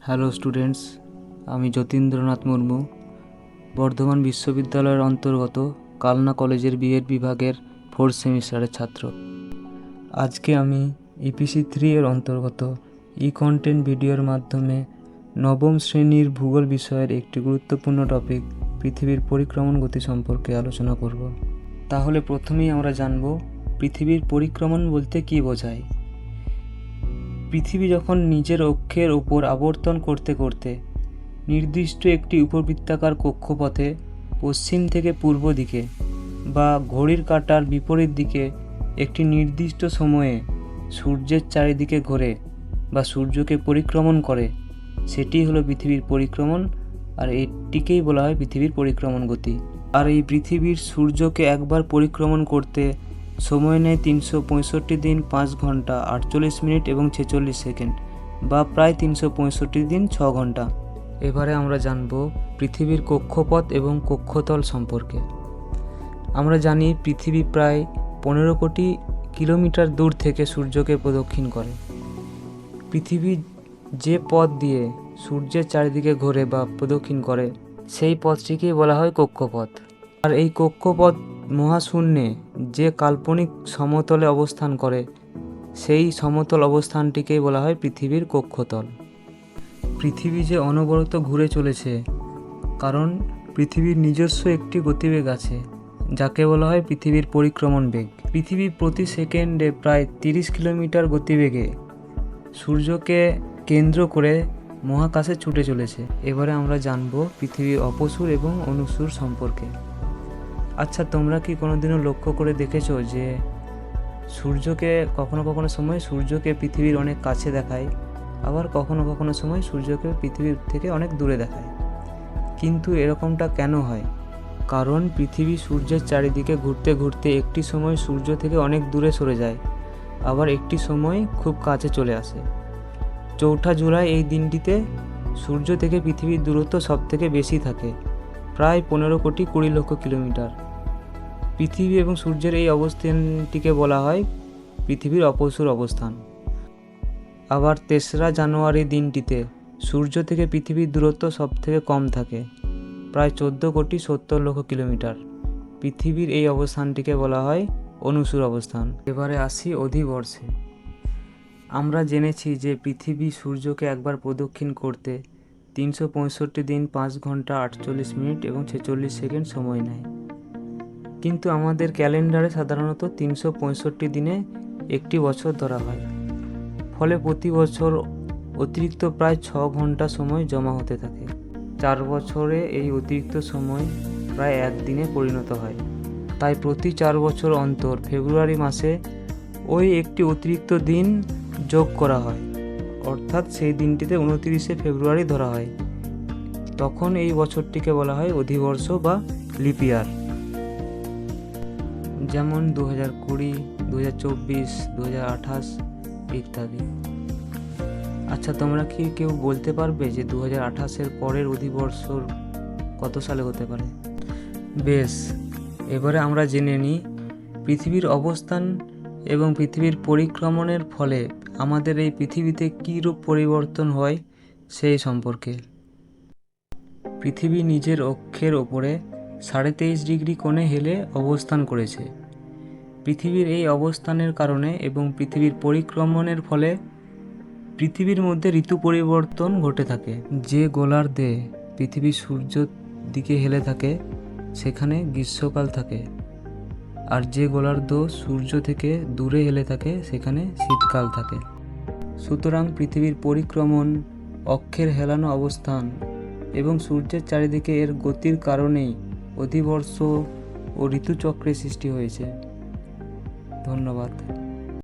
Hello students, আমি যতীন্দ্রনাথ মুর্মু, বর্ধমান বিশ্ববিদ্যালয়ের অন্তর্গত কালনা কলেজের বিএড বিভাগের 4th সেমিস্টারের ছাত্র। আজকে আমি ইপিসি 3 এর অন্তর্গত কন্টেন্ট ভিডিওর মাধ্যমে নবম শ্রেণীর ভূগোল বিষয়ের একটি গুরুত্বপূর্ণ টপিক পৃথিবীর পরিক্রমণ গতি সম্পর্কে আলোচনা করব। তাহলে প্রথমেই আমরা জানব পৃথিবীর পরিক্রমণ বলতে কী বোঝায়। পৃথিবী যখন নিজের অক্ষের ওপর আবর্তন করতে করতে নির্দিষ্ট একটি উপবৃত্তাকার কক্ষপথে পশ্চিম থেকে পূর্ব দিকে বা ঘড়ির কাঁটার বিপরীত দিকে একটি নির্দিষ্ট সময়ে সূর্যের চারিদিকে ঘোরে বা সূর্যকে পরিক্রমণ করে, সেটি হলো পৃথিবীর পরিক্রমণ, আর এটিকেই বলা হয় পৃথিবীর পরিক্রমণ গতি। আর এই পৃথিবীর সূর্যকে একবার পরিক্রমণ করতে সময় নেয় 365 দিন 5 ঘন্টা 48 মিনিট এবং 46 সেকেন্ড, বা প্রায় 365 দিন 6 ঘন্টা। এবারে আমরা জানব পৃথিবীর কক্ষপথ এবং কক্ষতল সম্পর্কে। আমরা জানি পৃথিবী প্রায় 15 কোটি কিলোমিটার দূর থেকে সূর্যকে প্রদক্ষিণ করে। পৃথিবী যে পথ দিয়ে সূর্যের চারিদিকে ঘোরে বা প্রদক্ষিণ করে সেই পথটিকেই বলা হয় কক্ষপথ। আর এই কক্ষপথ মহাশূন্যে যে কাল্পনিক সমতলে অবস্থান করে সেই সমতল অবস্থানটিকেই বলা হয় পৃথিবীর কক্ষতল। পৃথিবী যে অনবরত ঘুরে চলেছে কারণ পৃথিবীর নিজস্ব একটি গতিবেগ আছে, যাকে বলা হয় পৃথিবীর পরিক্রমণ বেগ। পৃথিবী প্রতি সেকেন্ডে প্রায় 30 কিলোমিটার গতিবেগে সূর্যকে কেন্দ্র করে মহাকাশে ছুটে চলেছে। এবারে আমরা জানব পৃথিবীর অপসূর এবং অনুসূর সম্পর্কে। আচ্ছা, তোমরা কি কোনোদিনও লক্ষ্য করে দেখেছো যে সূর্যকে কখনো কখনো সময় সূর্যকে পৃথিবীর অনেক কাছে দেখায়, আবার কখনো কখনো সময় সূর্যকে পৃথিবীর থেকে অনেক দূরে দেখায়? কিন্তু এরকমটা কেন হয়? কারণ পৃথিবী সূর্যের চারিদিকে ঘুরতে ঘুরতে একটি সময় সূর্য থেকে অনেক দূরে সরে যায়, আবার একটি সময় খুব কাছে চলে আসে। 4 জুলাই এই দিনটিতে সূর্য থেকে পৃথিবীর দূরত্ব সবথেকে বেশি থাকে, প্রায় 15 কোটি 20 লক্ষ কিলোমিটার। পৃথিবী এবং সূর্যের এই অবস্থানটিকে বলা হয় পৃথিবীর অপসূর অবস্থান। আবার 3রা জানুয়ারি দিনটিতে সূর্য থেকে পৃথিবীর দূরত্ব সবথেকে কম থাকে, প্রায় 14 কোটি 70 লক্ষ কিলোমিটার। পৃথিবীর এই অবস্থানটিকে বলা হয় অনুসূর অবস্থান। এবারে আসি অধিবর্ষে। আমরা জেনেছি যে পৃথিবী সূর্যকে একবার প্রদক্ষিণ করতে 365 দিন 5 ঘন্টা 48 মিনিট এবং 46 সেকেন্ড সময় নেয়। কিন্তু আমাদের ক্যালেন্ডারে সাধারণত 365 দিনে একটি বছর ধরা হয়, ফলে প্রতি বছর অতিরিক্ত প্রায় 6 ঘন্টা সময় জমা হতে থাকে। 4 বছরে এই অতিরিক্ত সময় প্রায় 1 দিনে পরিণত হয়। তাই প্রতি 4 বছর অন্তর ফেব্রুয়ারি মাসে ওই একটি অতিরিক্ত দিন যোগ করা হয়, অর্থাৎ সেই দিনটিতে 29শে ফেব্রুয়ারি ধরা হয়। তখন এই বছরটিকে বলা হয় অধিবর্ষ বা লিপ ইয়ার, যেমন 2020, 2024, 2028 ইত্যাদি। আচ্ছা, তোমরা কি কেউ বলতে পারবে যে 2028-এর পরের অধিবর্ষ কত সালে হতে পারে? বেশ, এবারে আমরা জেনে নিই পৃথিবীর অবস্থান এবং পৃথিবীর পরিক্রমণের ফলে আমাদের এই পৃথিবীতে কী রূপ পরিবর্তন হয় সেই সম্পর্কে। পৃথিবী নিজের অক্ষের ওপরে 23.5 ডিগ্রি কোণে হেলে অবস্থান করেছে। পৃথিবীর এই অবস্থানের কারণে এবং পৃথিবীর পরিক্রমণের ফলে পৃথিবীর মধ্যে ঋতু পরিবর্তন ঘটে থাকে। যে গোলার্ধে পৃথিবী সূর্যের দিকে হেলে থাকে সেখানে গ্রীষ্মকাল থাকে, আর যে গোলার্ধ সূর্য থেকে দূরে হেলে থাকে সেখানে শীতকাল থাকে। সুতরাং পৃথিবীর পরিক্রমণ, অক্ষের হেলানো অবস্থান এবং সূর্যের চারিদিকে এর গতির কারণেই অধিবর্ষ ও ঋতুচক্রের সৃষ্টি হয়েছে। ধন্যবাদ।